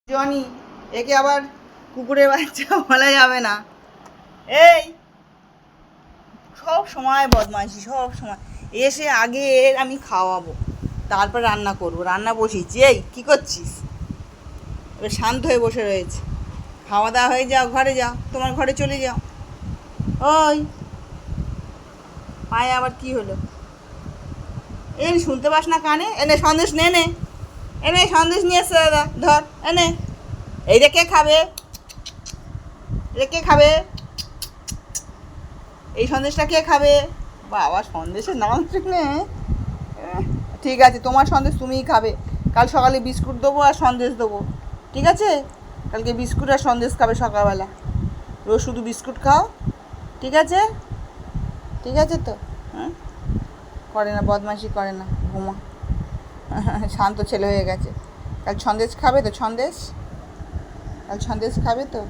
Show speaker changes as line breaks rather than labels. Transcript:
Johnny, একে আবার কুকুরের বাচ্চা বলা যাবে না। এই সব সময় বদমাইশি, সব সময় এসে আগে এর আমি খাওয়াবো, তারপর রান্না করব। রান্না বসিয়েছি। এই কী করছিস? এবার শান্ত হয়ে বসে রয়েছে। খাওয়া দাওয়া হয়ে যাও, ঘরে যাও, তোমার ঘরে চলে যাও। ওই পায়ে আবার কি হলো? এই শুনতে পাস না কানে? এনে সন্দেশ নে, নে এনে সন্দেশ নিয়ে এসছে দাদা, ধর এনে। এই রে, কে খাবে? রে, কে খাবে? এই সন্দেশটা কে খাবে? বাবা, সন্দেশের নাম শুনে ঠিক আছে, তোমার সন্দেশ তুমিই খাবে। কাল সকালে বিস্কুট দেবো আর সন্দেশ দেবো, ঠিক আছে? কালকে বিস্কুট আর সন্দেশ খাবে সকালবেলা। রোজ শুধু বিস্কুট খাও, ঠিক আছে? ঠিক আছে তো? হ্যাঁ, করে না, বদমাইশি করে না, ঘুমা। শান্ত ছেলে হয়ে গেছে। কাল সন্দেশ খাবে তো? সন্দেশ কাল সন্দেশ খাবে তো?